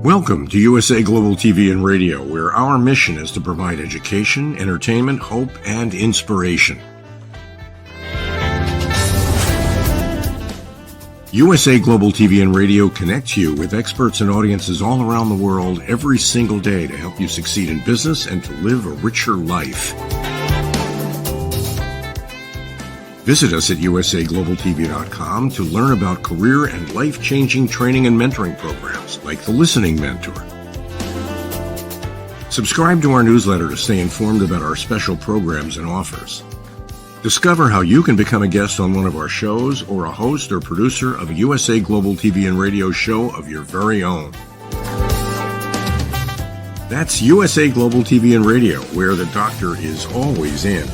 Welcome to USA Global TV and Radio, where our mission is to provide education, entertainment, hope, and inspiration. USA Global TV and Radio connects you with experts and audiences all around the world every single day to help you succeed in business and to live a richer life. Visit us at usaglobaltv.com to learn about career and life-changing training and mentoring programs like the Listening Mentor. Subscribe to our newsletter to stay informed about our special programs and offers. Discover how you can become a guest on one of our shows or a host or producer of a USA Global TV and Radio show of your very own. That's USA Global TV and Radio, where the doctor is always in.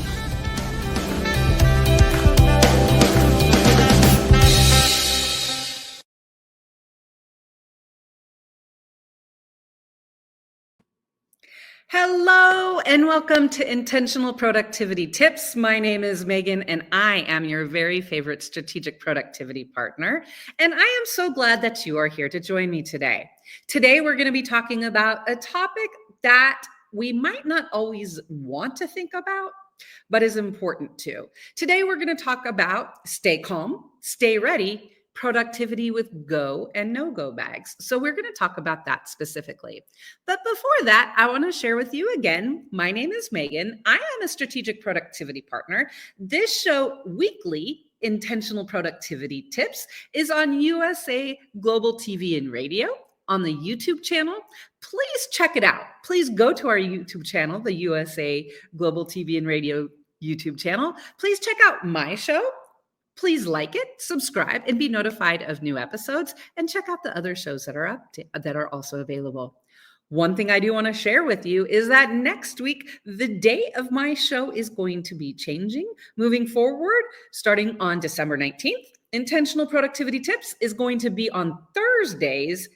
Hello and welcome to Intentional Productivity Tips. My name is Megan and I am your very favorite strategic productivity partner. And I am so glad that you are here to join me today. Today we're going to be talking about a topic that we might not always want to think about, but is important too. Today we're going to talk about stay calm, stay ready, productivity with go and no-go bags. So we're going to talk about that specifically. But before that, I want to share with you again, my name is Megan. I am a strategic productivity partner. This show, weekly Intentional Productivity Tips, is on USA Global TV and Radio on the YouTube channel. Please check it out. Please go to our YouTube channel, the USA Global TV and Radio YouTube channel. Please check out my show. Please like it, subscribe, and be notified of new episodes, and check out the other shows that are also available. One thing I do want to share with you is that next week, the day of my show is going to be changing. Moving forward, starting on December 19th, Intentional Productivity Tips is going to be on Thursdays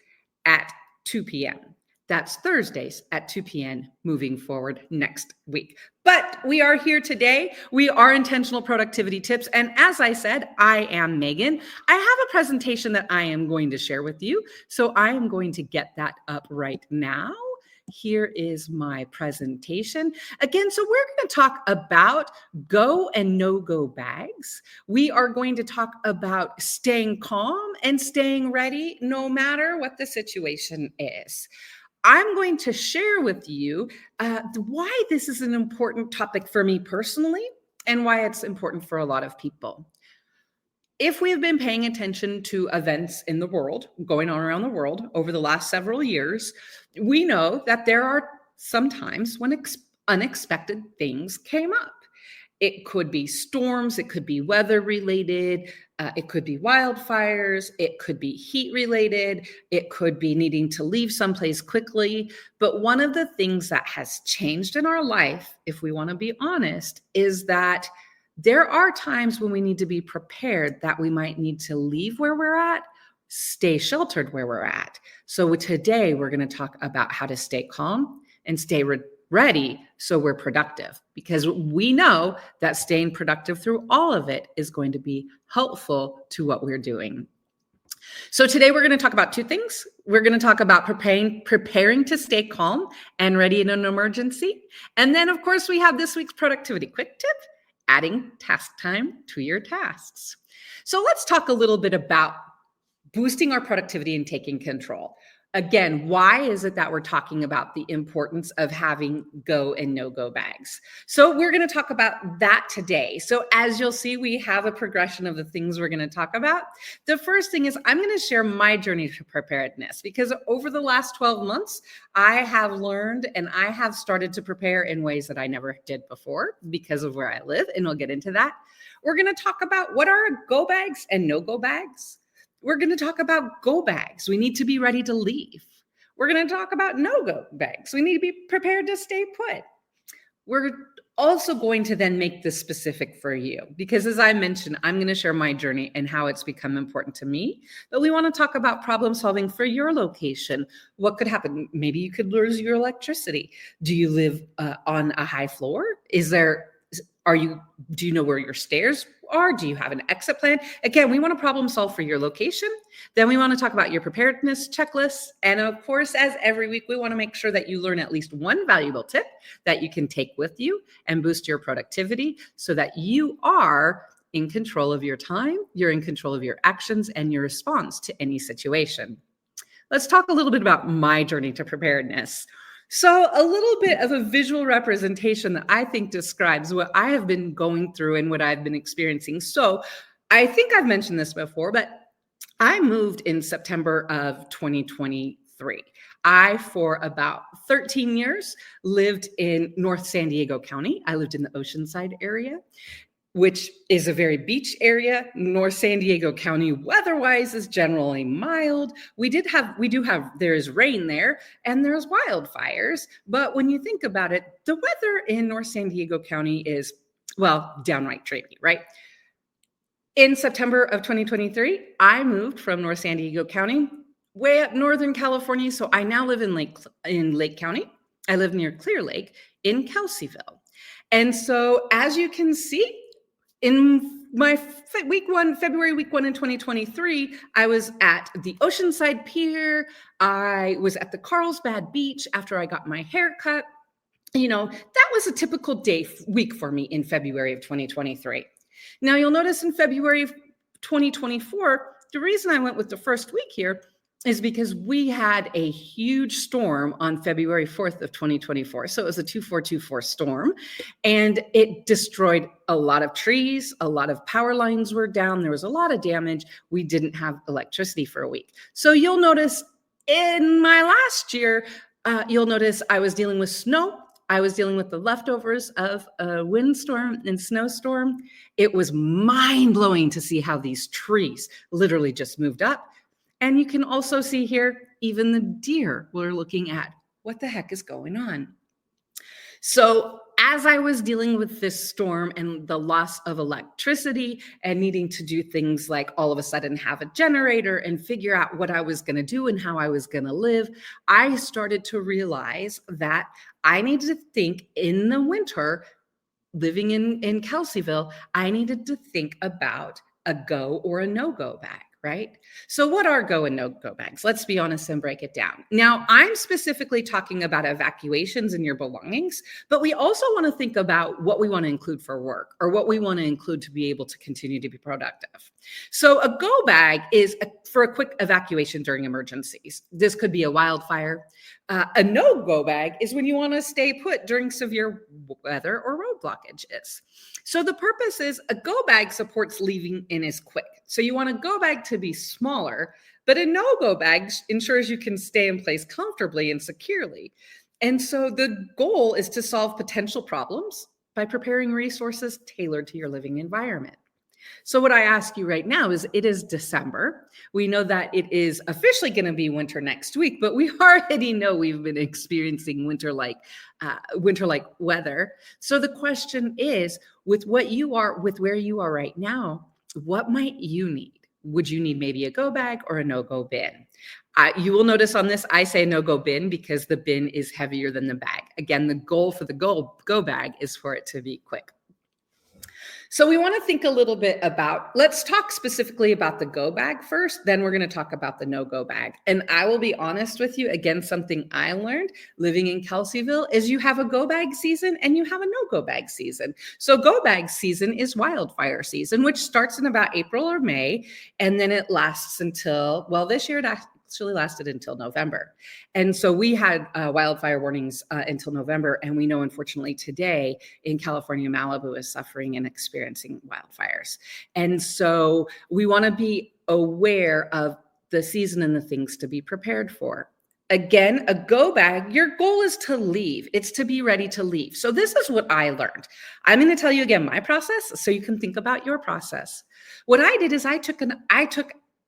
at 2 p.m. That's Thursdays at 2 p.m. moving forward next week. But we are here today. We are Intentional Productivity Tips. And as I said, I am Megan. I have a presentation that I am going to share with you. So I am going to get that up right now. Here is my presentation. Again, so we're going to talk about go and no-go bags. We are going to talk about staying calm and staying ready no matter what the situation is. I'm going to share with you why this is an important topic for me personally and why it's important for a lot of people. If we have been paying attention to events in the world, going on around the world over the last several years, we know that there are some times when unexpected things came up. It could be storms, it could be weather related, it could be wildfires, it could be heat related, it could be needing to leave someplace quickly. But one of the things that has changed in our life, if we want to be honest, is that there are times when we need to be prepared that we might need to leave where we're at, stay sheltered where we're at. So today we're going to talk about how to stay calm and stay ready so we're productive, because we know that staying productive through all of it is going to be helpful to what we're doing. So today we're going to talk about two things. We're going to talk about preparing to stay calm and ready in an emergency. And then, of course, we have this week's productivity quick tip, adding task time to your tasks. So let's talk a little bit about boosting our productivity and taking control. Again, why is it that we're talking about the importance of having go and no-go bags? So we're going to talk about that today. So as you'll see, we have a progression of the things we're going to talk about. The first thing is I'm going to share my journey to preparedness, because over the last 12 months, I have learned and I have started to prepare in ways that I never did before because of where I live, and we'll get into that. We're going to talk about what are go bags and no-go bags. We're going to talk about go bags. We need to be ready to leave. We're going to talk about no-go bags. We need to be prepared to stay put. We're also going to then make this specific for you, because as I mentioned, I'm going to share my journey and how it's become important to me. But we want to talk about problem solving for your location. What could happen? Maybe you could lose your electricity. Do you live on a high floor? Is there Do you know where your stairs are? Do you have an exit plan? Again, we want to problem solve for your location. Then we want to talk about your preparedness checklists. And of course, as every week, we want to make sure that you learn at least one valuable tip that you can take with you and boost your productivity so that you are in control of your time, you're in control of your actions and your response to any situation. Let's talk a little bit about my journey to preparedness. So a little bit of a visual representation that I think describes what I have been going through and what I've been experiencing. So I think I've mentioned this before, but I moved in September of 2023. I, for about 13 years, lived in North San Diego County. I lived in the Oceanside area, which is a very beach area. North San Diego County weather-wise is generally mild. There is rain there and there's wildfires. But when you think about it, the weather in North San Diego County is, well, downright dreamy, right? In September of 2023, I moved from North San Diego County way up Northern California. So I now live in Lake County. I live near Clear Lake in Kelseyville. And so as you can see, in my February week one in 2023, I was at the Oceanside Pier. I was at the Carlsbad Beach after I got my hair cut. That was a typical week for me in February of 2023. Now you'll notice in February of 2024, the reason I went with the first week here is because we had a huge storm on February 4th of 2024. So it was a 2424 storm, and it destroyed a lot of trees. A lot of power lines were down. There was a lot of damage. We didn't have electricity for a week. So you'll notice in my last year, you'll notice I was dealing with snow. I was dealing with the leftovers of a windstorm and snowstorm. It was mind-blowing to see how these trees literally just moved up. And you can also see here, even the deer were looking at what the heck is going on. So as I was dealing with this storm and the loss of electricity and needing to do things like all of a sudden have a generator and figure out what I was going to do and how I was going to live, I started to realize that I needed to think in the winter, living in Kelseyville, I needed to think about a go or a no-go bag. Right? So what are go and no-go bags? Let's be honest and break it down. Now, I'm specifically talking about evacuations and your belongings, but we also want to think about what we want to include for work or what we want to include to be able to continue to be productive. So a go bag is for a quick evacuation during emergencies. This could be a wildfire. A no-go bag is when you want to stay put during severe weather or road blockages. So the purpose is a go bag supports leaving and is quick. So you want a go bag to be smaller, but a no-go bag ensures you can stay in place comfortably and securely. And so the goal is to solve potential problems by preparing resources tailored to your living environment. So what I ask you right now is, it is December. We know that it is officially going to be winter next week, but we already know we've been experiencing winter-like weather. So the question is, with where you are right now, what might you need? Would you need maybe a go bag or a no-go bin? You will notice on this, I say no-go bin because the bin is heavier than the bag. Again, the goal for the go bag is for it to be quick. So we want to think a little bit about, let's talk specifically about the go bag first, then we're going to talk about the no-go bag. And I will be honest with you, again, something I learned living in Kelseyville is you have a go bag season and you have a no-go bag season. So go bag season is wildfire season, which starts in about April or May, and then it lasts until, well, this year it actually lasted until November. And so we had wildfire warnings until November. And we know, unfortunately, today in California, Malibu is suffering and experiencing wildfires. And so we want to be aware of the season and the things to be prepared for. Again, a go bag, your goal is to leave. It's to be ready to leave. So this is what I learned. I'm going to tell you again my process so you can think about your process. What I did is I took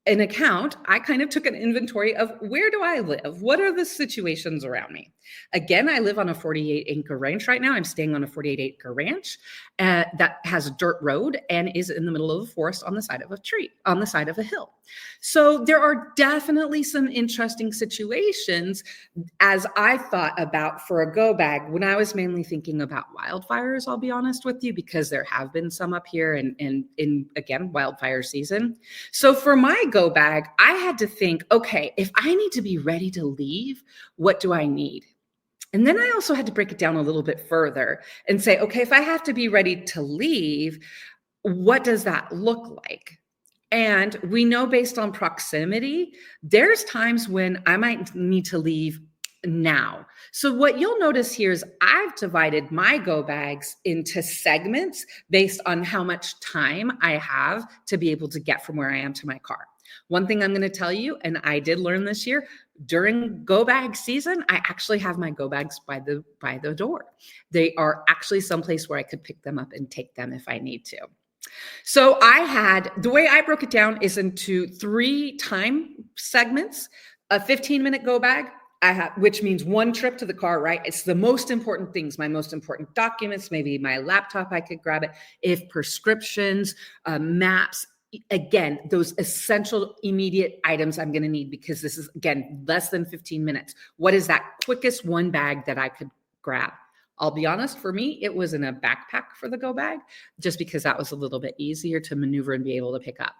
an account, I kind of took an inventory of where do I live? What are the situations around me? Again, I live on a 48-acre ranch right now. I'm staying on a 48-acre ranch that has a dirt road and is in the middle of a forest on the side of a tree, on the side of a hill. So there are definitely some interesting situations as I thought about for a go bag when I was mainly thinking about wildfires, I'll be honest with you, because there have been some up here and in again, wildfire season. So for my go bag, I had to think, okay, if I need to be ready to leave, what do I need? And then I also had to break it down a little bit further and say, okay, if I have to be ready to leave, what does that look like? And we know based on proximity, there's times when I might need to leave now. So what you'll notice here is I've divided my go bags into segments based on how much time I have to be able to get from where I am to my car. One thing I'm going to tell you, and I did learn this year, during go bag season, I actually have my go bags by the door. They are actually someplace where I could pick them up and take them if I need to. So the way I broke it down is into 3 time segments. A 15-minute go bag, which means one trip to the car, right? It's the most important things, my most important documents, maybe my laptop, I could grab it. If prescriptions, maps, again, those essential immediate items I'm going to need, because this is, again, less than 15 minutes. What is that quickest one bag that I could grab? I'll be honest, for me, it was in a backpack for the go bag, just because that was a little bit easier to maneuver and be able to pick up.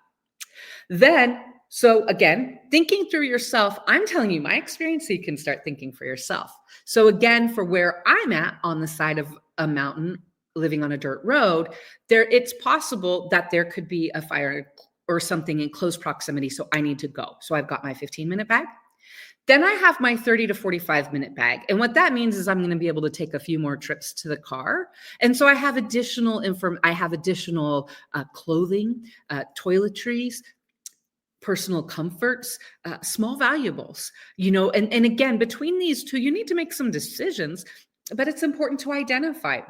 Then, so again, thinking through yourself, I'm telling you my experience so you can start thinking for yourself. So again, for where I'm at on the side of a mountain, living on a dirt road, it's possible that there could be a fire or something in close proximity, so I need to go. So I've got my 15-minute bag. Then I have my 30 to 45-minute bag. And what that means is I'm going to be able to take a few more trips to the car. And so I have additional clothing, toiletries, personal comforts, small valuables, and again, between these two, you need to make some decisions, but it's important to identify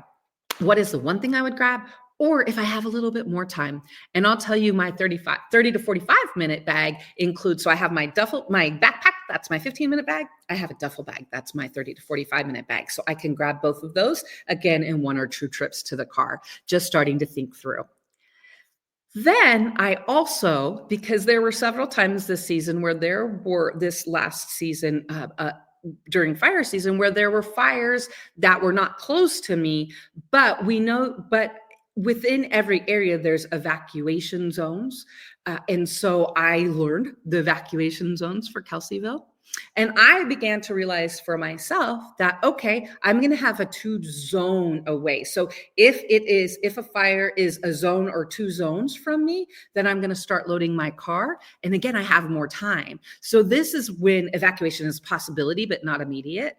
what is the one thing I would grab, or if I have a little bit more time. And I'll tell you, my 30 to 45-minute bag includes, so I have my backpack, that's my 15-minute bag. I have a duffel bag, that's my 30 to 45-minute bag. So I can grab both of those, again, in 1 or 2 trips to the car, just starting to think through. Then I also, because there were several times this season this last season, during fire season, where there were fires that were not close to me, but within every area, there's evacuation zones. And so I learned the evacuation zones for Kelseyville. And I began to realize for myself that, okay, I'm going to have a 2 zone away. So if a fire is a zone or 2 zones from me, then I'm going to start loading my car. And again, I have more time. So this is when evacuation is a possibility, but not immediate.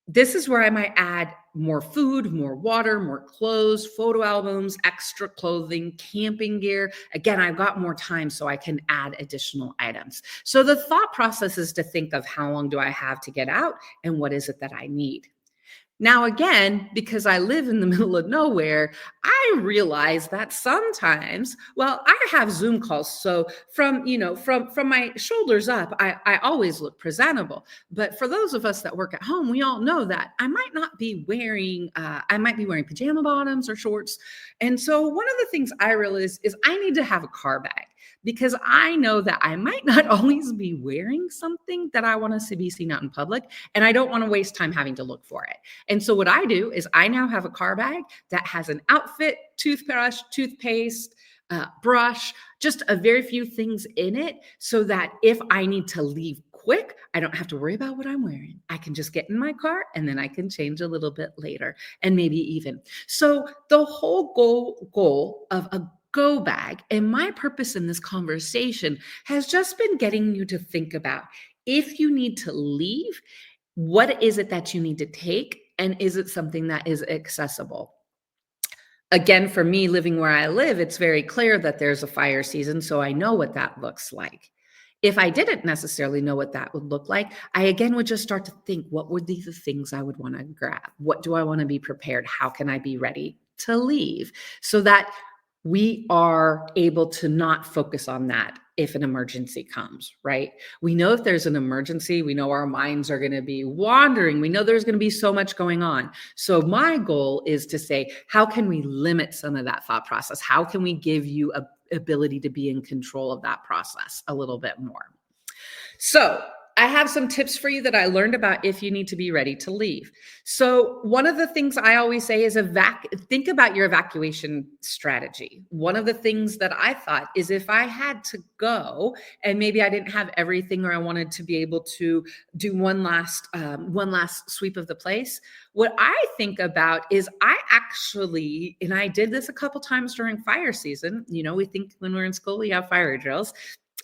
This is where I might add more food, more water, more clothes, photo albums, extra clothing, camping gear. Again, I've got more time, so I can add additional items. So the thought process is to think of how long do I have to get out and what is it that I need. Now, again, because I live in the middle of nowhere, I realize that sometimes, I have Zoom calls. So from my shoulders up, I always look presentable. But for those of us that work at home, we all know that I might be wearing pajama bottoms or shorts. And so one of the things I realize is I need to have a car bag, because I know that I might not always be wearing something that I want to be seen out in public, and I don't want to waste time having to look for it. And so what I do is I now have a car bag that has an outfit, toothbrush, toothpaste, brush, just a very few things in it, so that if I need to leave quick, I don't have to worry about what I'm wearing. I can just get in my car and then I can change a little bit later, and maybe even. So the whole goal of a go bag, and my purpose in this conversation has just been getting you to think about, if you need to leave, what is it that you need to take, and is it something that is accessible? Again, for me, living where I live, it's very clear that there's a fire season, so I know what that looks like. If I didn't necessarily know what that would look like, I again would just start to think, what would be the things I would want to grab? What do I want to be prepared? How can I be ready to leave? So that we are able to not focus on that if an emergency comes, right? We know if there's an emergency, we know our minds are going to be wandering. We know there's going to be so much going on. So my goal is to say, how can we limit some of that thought process? How can we give you a ability to be in control of that process a little bit more? So I have some tips for you that I learned about if you need to be ready to leave. So one of the things I always say is think about your evacuation strategy. One of the things that I thought is if I had to go and maybe I didn't have everything or I wanted to be able to do one last sweep of the place, what I think about is and I did this a couple times during fire season. We think when we're in school, we have fire drills.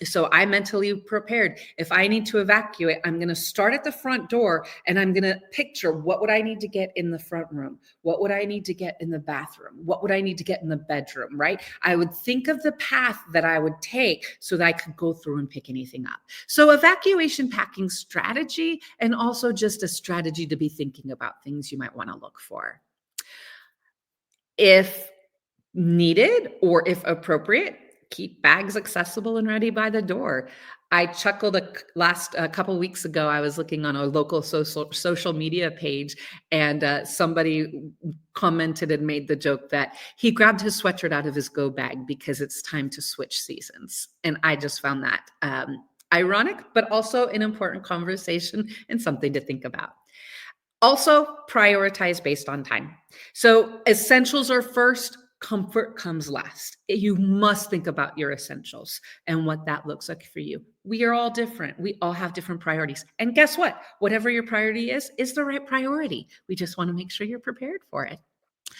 So I mentally prepared. If I need to evacuate, I'm going to start at the front door and I'm going to picture what would I need to get in the front room? What would I need to get in the bathroom? What would I need to get in the bedroom, right? I would think of the path that I would take so that I could go through and pick anything up. So evacuation packing strategy, and also just a strategy to be thinking about things you might want to look for. If needed or if appropriate, keep bags accessible and ready by the door. I chuckled a couple weeks ago. I was looking on a local social media page, and somebody commented and made the joke that he grabbed his sweatshirt out of his go bag because it's time to switch seasons. And I just found that ironic, but also an important conversation and something to think about. Also, prioritize based on time. So essentials are first. Comfort comes last. You must think about your essentials and what that looks like for you. We are all different. We all have different priorities. And guess what? Whatever your priority is the right priority. We just want to make sure you're prepared for it.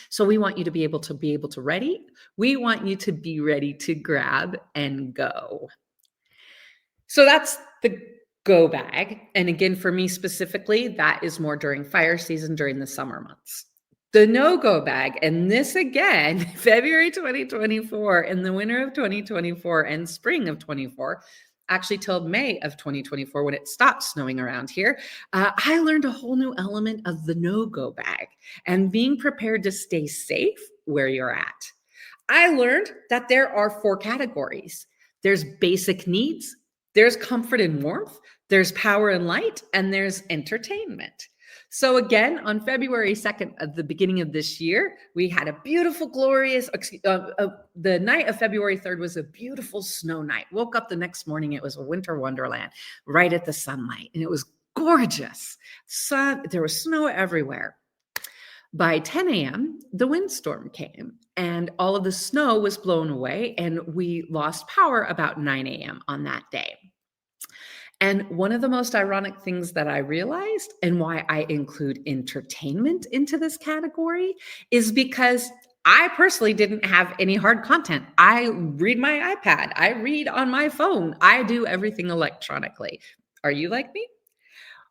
So we want you to be able to ready. We want you to be ready to grab and go. So that's the go bag. And again, for me specifically, that is more during fire season, during the summer months. The no-go bag, and this again, February 2024 and the winter of 2024 and spring of 24, actually till May of 2024 when it stopped snowing around here, I learned a whole new element of the no-go bag and being prepared to stay safe where you're at. I learned that there are 4 categories. There's basic needs, there's comfort and warmth, there's power and light, and there's entertainment. So again, on February 2nd, at the beginning of this year, we had a beautiful, glorious, the night of February 3rd was a beautiful snow night. Woke up the next morning, it was a winter wonderland, right at the sunlight, and it was gorgeous. There was snow everywhere. By 10 a.m., the windstorm came, and all of the snow was blown away, and we lost power about 9 a.m. on that day. And one of the most ironic things that I realized, and why I include entertainment into this category, is because I personally didn't have any hard content. I read my iPad. I read on my phone. I do everything electronically. Are you like me?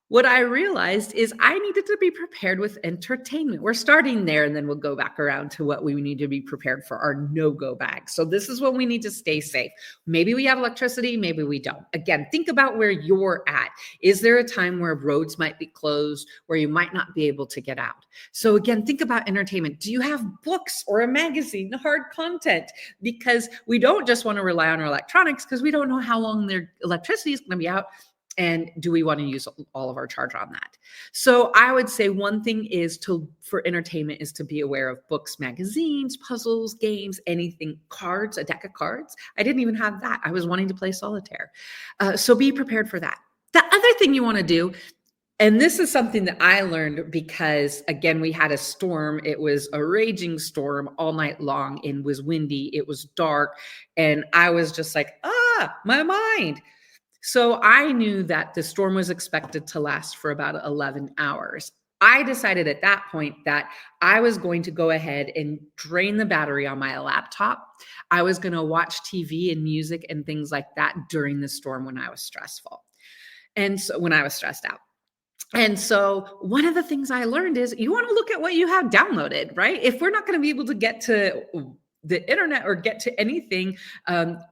What I realized is I needed to be prepared with entertainment. We're starting there, and then we'll go back around to what we need to be prepared for our no-go bag. So this is when we need to stay safe. Maybe we have electricity, maybe we don't. Again, think about where you're at. Is there a time where roads might be closed, where you might not be able to get out? So again, think about entertainment. Do you have books or a magazine, hard content? Because we don't just want to rely on our electronics because we don't know how long their electricity is going to be out. And do we want to use all of our charge on that? So I would say one thing is for entertainment is to be aware of books, magazines, puzzles, games, anything, cards, a deck of cards. I didn't even have that. I was wanting to play solitaire. So be prepared for that. The other thing you want to do, and this is something that I learned because, again, we had a storm. It was a raging storm all night long. It was windy. It was dark. And I was just like, my mind. So I knew that the storm was expected to last for about 11 hours. I decided at that point that I was going to go ahead and drain the battery on my laptop. I was going to watch TV and music and things like that during the storm when I was stressful. And so when I was stressed out. And so one of the things I learned is you want to look at what you have downloaded, right? If we're not going to be able to get to the internet or get to anything,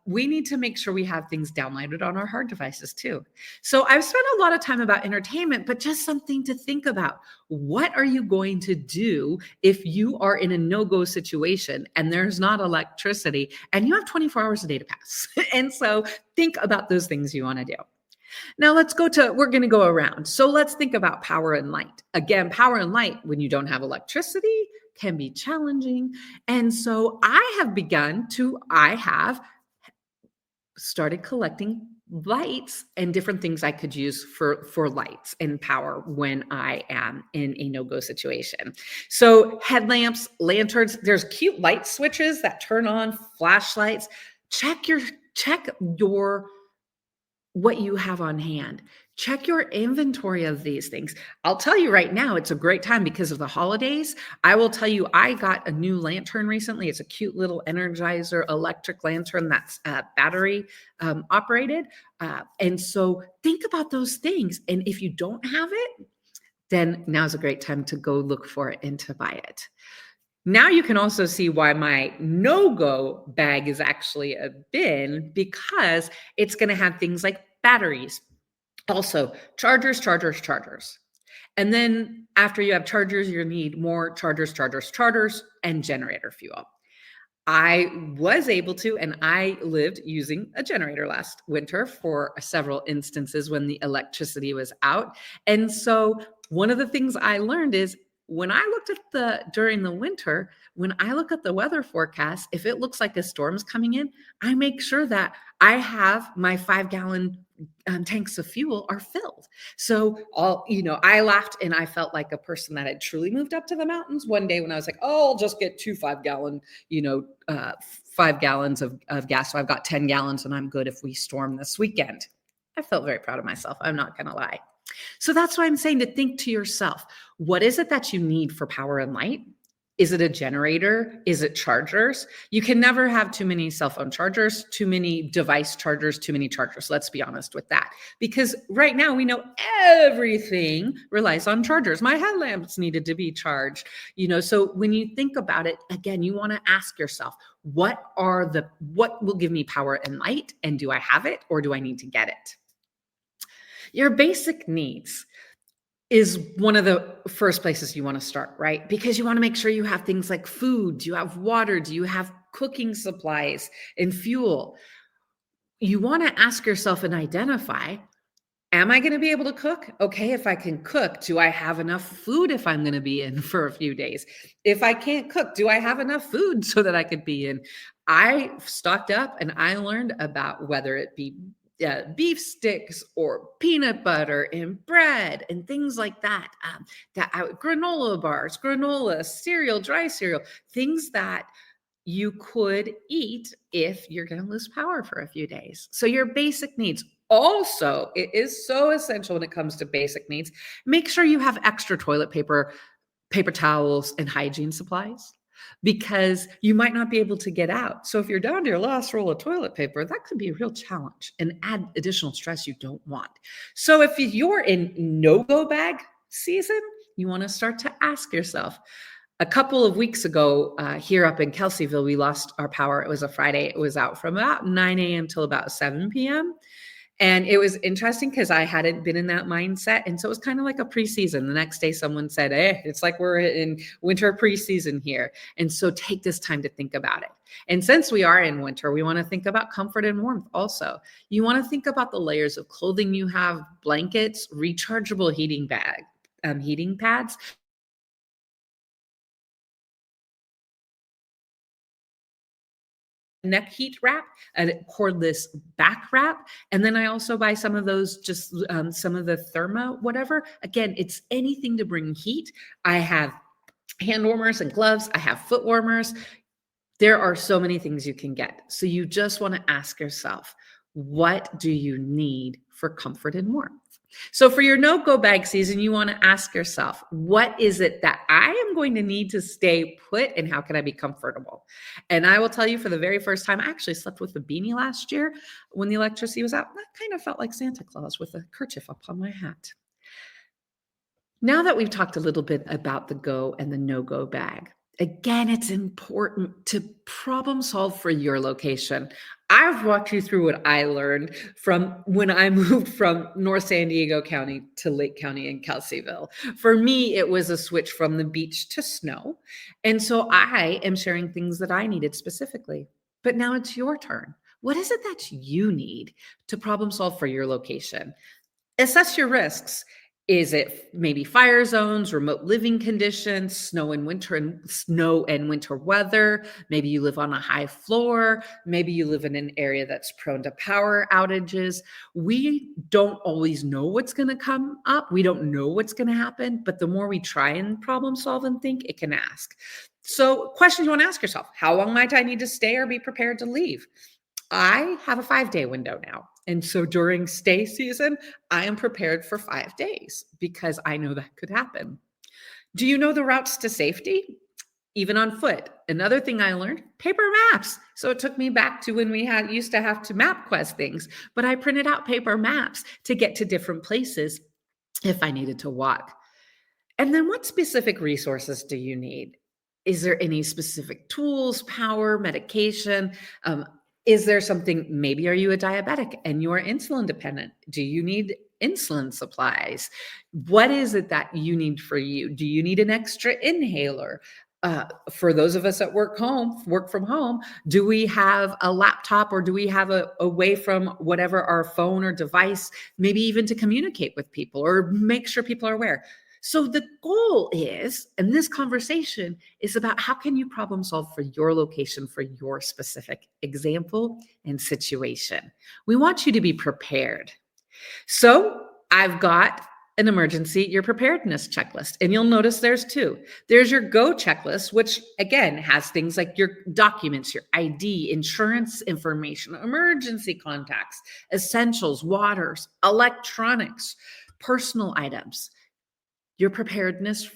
we need to make sure we have things downloaded on our hard devices too. So I've spent a lot of time about entertainment, but just something to think about. What are you going to do if you are in a no-go situation and there's not electricity and you have 24 hours a day to pass? And so think about those things you want to do. Now we're going to go around. So let's think about power and light. Again, power and light, when you don't have electricity, can be challenging. And so I have started collecting lights and different things I could use for lights and power when I am in a no-go situation. So headlamps, lanterns, there's cute light switches that turn on, flashlights. Check your what you have on hand. Check your inventory of these things. I'll tell you right now, it's a great time because of the holidays. I will tell you, I got a new lantern recently. It's a cute little Energizer electric lantern that's battery operated. And so think about those things. And if you don't have it, then now's a great time to go look for it and to buy it. Now you can also see why my no-go bag is actually a bin, because it's going to have things like batteries, also chargers. And then after you have chargers, you need more chargers, and generator fuel. I was able to, and I lived using a generator last winter for several instances when the electricity was out. And so one of the things I learned is, when I looked at during the winter, when I look at the weather forecast, if it looks like a storm's coming in, I make sure that I have my 5-gallon tanks of fuel are filled. So I laughed and I felt like a person that had truly moved up to the mountains one day when I was like, oh, I'll just get 2 5-gallon, 5 gallons of gas. So I've got 10 gallons and I'm good if we storm this weekend. I felt very proud of myself. I'm not going to lie. So that's why I'm saying to think to yourself, what is it that you need for power and light? Is it a generator? Is it chargers? You can never have too many cell phone chargers, too many device chargers, too many chargers. Let's be honest with that. Because right now we know everything relies on chargers. My headlamps needed to be charged. So when you think about it, again, you want to ask yourself, what will give me power and light? And do I have it or do I need to get it? Your basic needs is one of the first places you want to start, right? Because you want to make sure you have things like food, do you have water, do you have cooking supplies and fuel? You want to ask yourself and identify, am I going to be able to cook? Okay, if I can cook, do I have enough food if I'm going to be in for a few days? If I can't cook, do I have enough food so that I could be in? I stocked up and I learned about whether it be beef sticks or peanut butter and bread and things like that. Granola bars, cereal, dry cereal, things that you could eat if you're going to lose power for a few days. So your basic needs. Also, it is so essential when it comes to basic needs. Make sure you have extra toilet paper, paper towels, and hygiene supplies, because you might not be able to get out. So if you're down to your last roll of toilet paper, that could be a real challenge and add additional stress you don't want. So if you're in no-go bag season, you want to start to ask yourself. A couple of weeks ago, here up in Kelseyville, we lost our power. It was a Friday. It was out from about 9 a.m. till about 7 p.m. And it was interesting because I hadn't been in that mindset. And so it was kind of like a preseason. The next day, someone said, hey, it's like we're in winter preseason here. And so take this time to think about it. And since we are in winter, we want to think about comfort and warmth also. You want to think about the layers of clothing you have, blankets, rechargeable heating pads, neck heat wrap, a cordless back wrap. And then I also buy some of those, just some of the thermo, whatever. Again, it's anything to bring heat. I have hand warmers and gloves. I have foot warmers. There are so many things you can get. So you just want to ask yourself, what do you need for comfort and warmth? So for your no-go bag season, you want to ask yourself, what is it that I am going to need to stay put, and how can I be comfortable? And I will tell you, for the very first time, I actually slept with a beanie last year when the electricity was out. That kind of felt like Santa Claus with a kerchief up on my hat. Now that we've talked a little bit about the go and the no-go bag, Again, it's important to problem solve for your location. I've walked you through what I learned from when I moved from North San Diego County to Lake County in Kelseyville. For me, it was a switch from the beach to snow. And so I am sharing things that I needed specifically. But now it's your turn. What is it that you need to problem solve for your location? Assess your risks. Is it maybe fire zones, remote living conditions, snow and winter weather? Maybe you live on a high floor. Maybe you live in an area that's prone to power outages. We don't always know what's going to come up. We don't know what's going to happen, but the more we try and problem solve and think, it can ask. So, questions you want to ask yourself: how long might I need to stay or be prepared to leave? I have a 5-day window now. And so during stay season, I am prepared for 5 days because I know that could happen. Do you know the routes to safety? Even on foot. Another thing I learned, paper maps. So it took me back to when we used to have to map quest things, but I printed out paper maps to get to different places if I needed to walk. And then what specific resources do you need? Is there any specific tools, power, medication? Is there something, maybe are you a diabetic and you're insulin dependent? Do you need insulin supplies? What is it that you need for you? Do you need an extra inhaler? For those of us that work from home, do we have a laptop or do we have a way from whatever our phone or device, maybe even to communicate with people or make sure people are aware? So the goal is, and this conversation is about how can you problem solve for your location, for your specific example and situation. We want you to be prepared. So I've got an your preparedness checklist, and you'll notice there's two. There's your go checklist, which again has things like your documents, your ID, insurance information, emergency contacts, essentials, waters, electronics, personal items. Your preparedness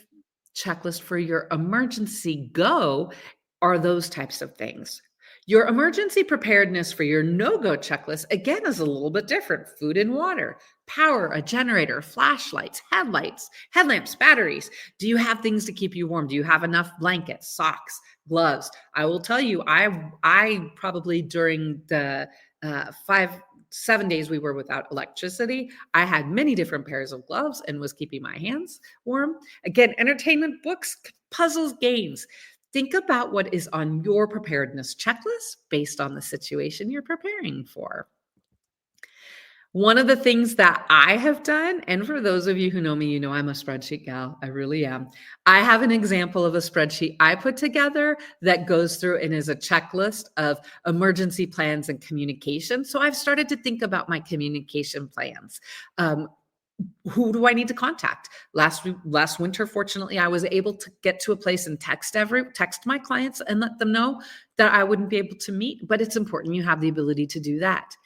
checklist for your emergency go are those types of things. Your emergency preparedness for your no-go checklist, again, is a little bit different. Food and water, power, a generator, flashlights, headlamps, batteries. Do you have things to keep you warm? Do you have enough blankets, socks, gloves? I will tell you, I probably during the 7 days we were without electricity, I had many different pairs of gloves and was keeping my hands warm. Again, entertainment, books, puzzles, games. Think about what is on your preparedness checklist based on the situation you're preparing for. One of the things that I have done, and for those of you who know me, you know I'm a spreadsheet gal. I really am. I have an example of a spreadsheet I put together that goes through and is a checklist of emergency plans and communication. So I've started to think about my communication plans. Who do I need to contact? Last winter, fortunately, I was able to get to a place and text my clients and let them know that I wouldn't be able to meet, but it's important you have the ability to do that.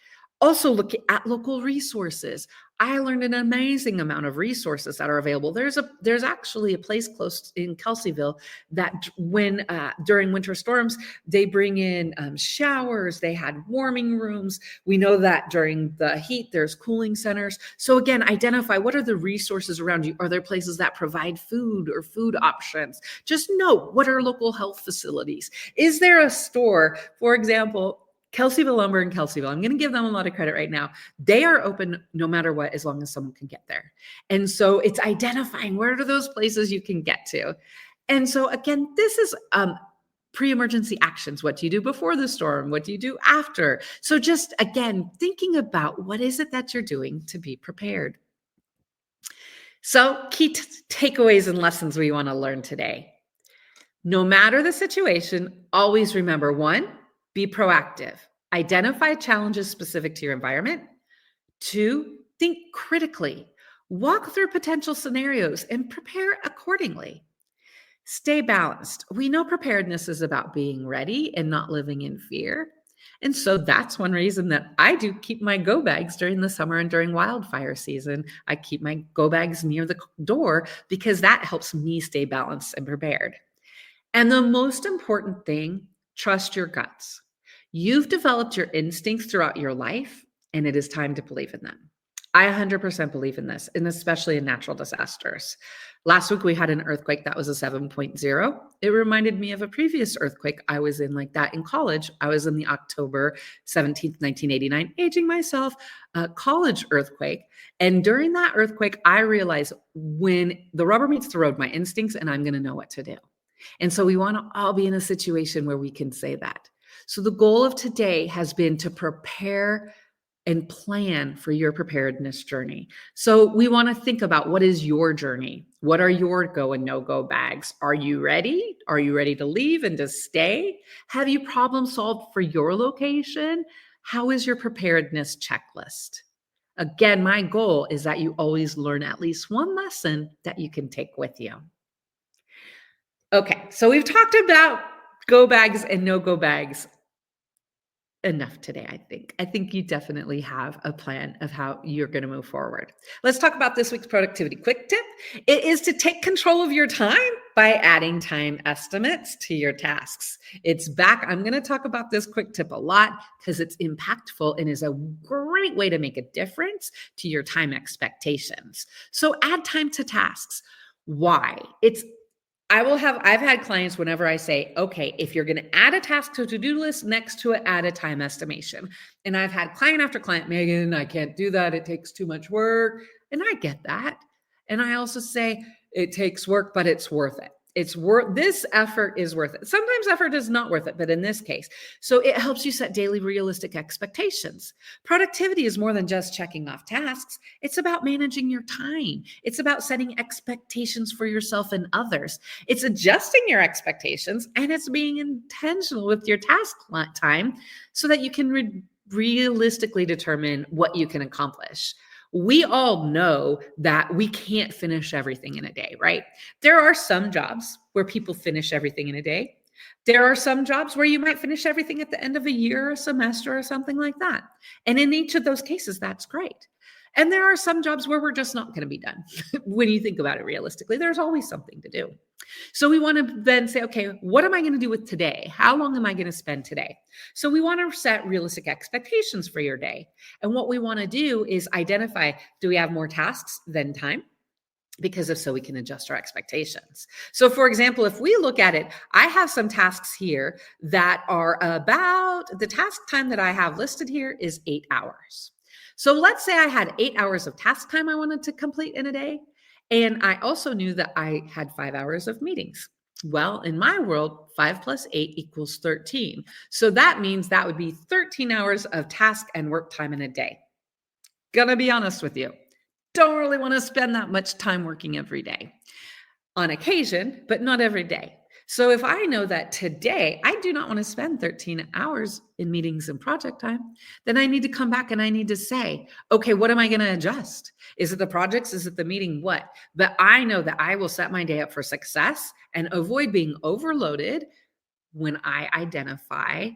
Also, look at local resources. I learned an amazing amount of resources that are available. There's actually a place close in Kelseyville that when during winter storms, they bring in showers, they had warming rooms. We know that during the heat, there's cooling centers. So again, identify what are the resources around you. Are there places that provide food or food options? Just note, what are local health facilities? Is there a store, for example, Kelseyville Lumber in Kelseyville? I'm going to give them a lot of credit right now. They are open no matter what, as long as someone can get there. And so it's identifying where are those places you can get to. And so again, this is pre-emergency actions. What do you do before the storm? What do you do after? So just again, thinking about what is it that you're doing to be prepared. So key takeaways and lessons we want to learn today. No matter the situation, always remember, 1, be proactive. Identify challenges specific to your environment. 2, think critically. Walk through potential scenarios and prepare accordingly. Stay balanced. We know preparedness is about being ready and not living in fear. And so that's one reason that I do keep my go bags during the summer and during wildfire season. I keep my go bags near the door because that helps me stay balanced and prepared. And the most important thing, trust your guts. You've developed your instincts throughout your life, and it is time to believe in them. I 100% believe in this, and especially in natural disasters. Last week, we had an earthquake that was a 7.0. It reminded me of a previous earthquake I was in like that in college. I was in the October 17th, 1989, aging myself, college earthquake. And during that earthquake, I realized when the rubber meets the road, my instincts, and I'm going to know what to do. And so we want to all be in a situation where we can say that. So the goal of today has been to prepare and plan for your preparedness journey. So we want to think about, what is your journey? What are your go and no-go bags? Are you ready? Are you ready to leave and to stay? Have you problem solved for your location? How is your preparedness checklist? Again, my goal is that you always learn at least one lesson that you can take with you. Okay, so we've talked about go bags and no-go bags enough today, I think. I think you definitely have a plan of how you're going to move forward. Let's talk about this week's productivity quick tip. It is to take control of your time by adding time estimates to your tasks. It's back. I'm going to talk about this quick tip a lot because it's impactful and is a great way to make a difference to your time expectations. So add time to tasks. Why? I've had clients whenever I say, okay, if you're going to add a task to a to-do list, next to it, add a time estimation. And I've had client after client, Megan, I can't do that. It takes too much work. And I get that. And I also say it takes work, but it's worth it. This effort is worth it. Sometimes effort is not worth it, but in this case, so it helps you set daily realistic expectations. Productivity is more than just checking off tasks. It's about managing your time. It's about setting expectations for yourself and others. It's adjusting your expectations, and it's being intentional with your task time so that you can realistically determine what you can accomplish. We all know that we can't finish everything in a day, right? There are some jobs where people finish everything in a day. There are some jobs where you might finish everything at the end of a year or a semester or something like that. And in each of those cases, that's great. And there are some jobs where we're just not going to be done. When you think about it realistically, there's always something to do. So we want to then say, okay, what am I going to do with today? How long am I going to spend today? So we want to set realistic expectations for your day. And what we want to do is identify, do we have more tasks than time? Because if so, we can adjust our expectations. So for example, if we look at it, I have some tasks here that are about, the task time that I have listed here is 8 hours. So let's say I had 8 hours of task time I wanted to complete in a day. And I also knew that I had 5 hours of meetings. Well, in my world, 5 plus 8 equals 13. So that means that would be 13 hours of task and work time in a day. Gonna be honest with you. Don't really want to spend that much time working every day. On occasion, but not every day. So if I know that today I do not want to spend 13 hours in meetings and project time, then I need to come back and I need to say, okay, what am I going to adjust? Is it the projects? Is it the meeting? What? But I know that I will set my day up for success and avoid being overloaded when I identify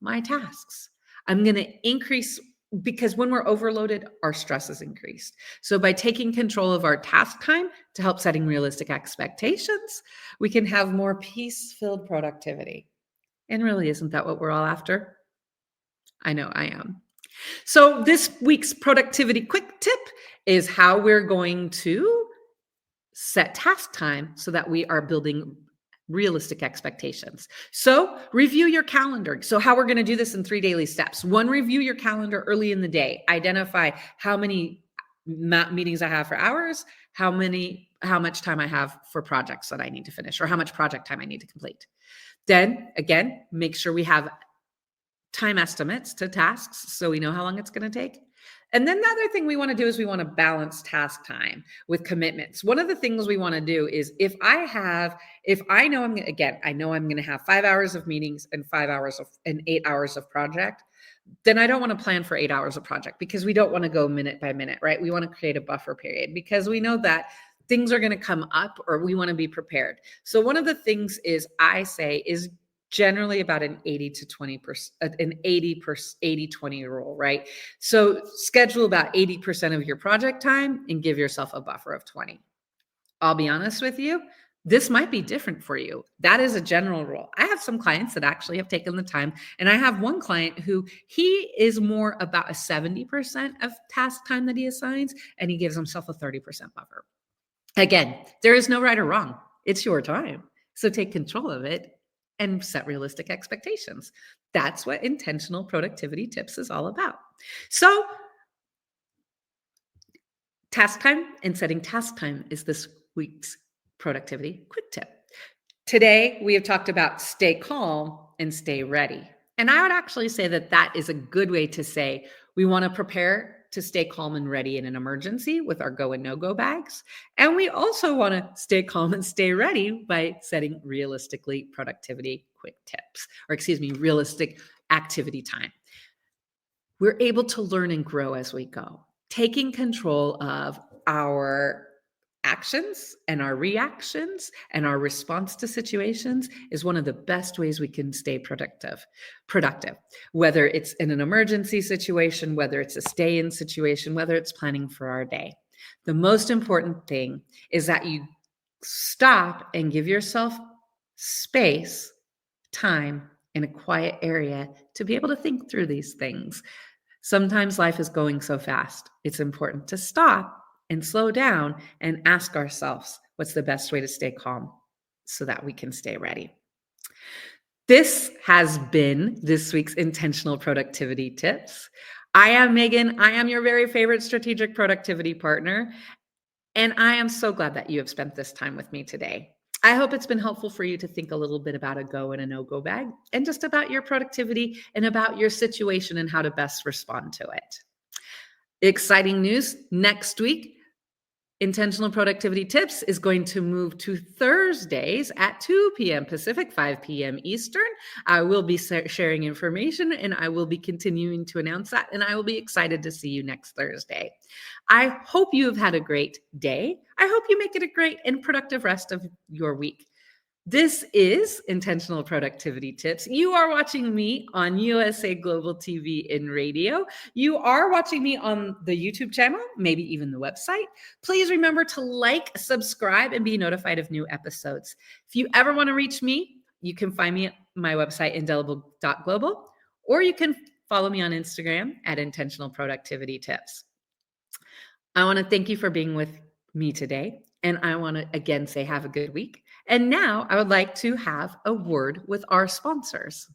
my tasks. I'm going to increase, because when we're overloaded, our stress is increased. So by taking control of our task time to help setting realistic expectations, we can have more peace-filled productivity. And really, isn't that what we're all after? I know I am. So this week's productivity quick tip is how we're going to set task time so that we are building realistic expectations. So review your calendar. So how we're going to do this in 3 daily steps. 1, review your calendar early in the day. Identify how many meetings I have for hours, how much time I have for projects that I need to finish, or how much project time I need to complete. Then again, make sure we have time estimates to tasks so we know how long it's going to take. And then the other thing we want to do is we want to balance task time with commitments. One of the things we want to do is I know I'm going to have 5 hours of meetings and 8 hours of project, then I don't want to plan for 8 hours of project, because we don't want to go minute by minute, right? We want to create a buffer period because we know that things are going to come up, or we want to be prepared. So one of the things is generally about an 80 to 20%, an 80-20 rule, right? So schedule about 80% of your project time and give yourself a buffer of 20. I'll be honest with you, This might be different for you. That is a general rule. I have some clients that actually have taken the time, and I have one client who he is more about a 70% of task time that he assigns, and he gives himself a 30% buffer. Again, there is no right or wrong. It's your time. So take control of it and set realistic expectations. That's what intentional productivity tips is all about. So task time and setting task time is this week's productivity quick tip. Today, we have talked about stay calm and stay ready. And I would actually say that that is a good way to say we want to prepare to stay calm and ready in an emergency with our go and no-go bags. And we also want to stay calm and stay ready by setting realistically productivity quick tips, realistic activity time. We're able to learn and grow as we go, taking control of our actions and our reactions and our response to situations is one of the best ways we can stay productive, whether it's in an emergency situation, whether it's a stay-in situation, whether it's planning for our day. The most important thing is that you stop and give yourself space, time in a quiet area to be able to think through these things. Sometimes life is going so fast. It's important to stop and slow down and ask ourselves, what's the best way to stay calm so that we can stay ready? This has been this week's Intentional Productivity Tips. I am Megan. I am your very favorite strategic productivity partner. And I am so glad that you have spent this time with me today. I hope it's been helpful for you to think a little bit about a go and a no-go bag and just about your productivity and about your situation and how to best respond to it. Exciting news next week. Intentional Productivity Tips is going to move to Thursdays at 2 p.m. Pacific, 5 p.m. Eastern. I will be sharing information and I will be continuing to announce that, and I will be excited to see you next Thursday. I hope you have had a great day. I hope you make it a great and productive rest of your week. This is Intentional Productivity Tips. You are watching me on USA Global TV and radio. You are watching me on the YouTube channel, maybe even the website. Please remember to like, subscribe, and be notified of new episodes. If you ever want to reach me, you can find me at my website, indelible.global, or you can follow me on Instagram at Intentional Productivity Tips. I want to thank you for being with me today. And I want to again say have a good week. And now I would like to have a word with our sponsors.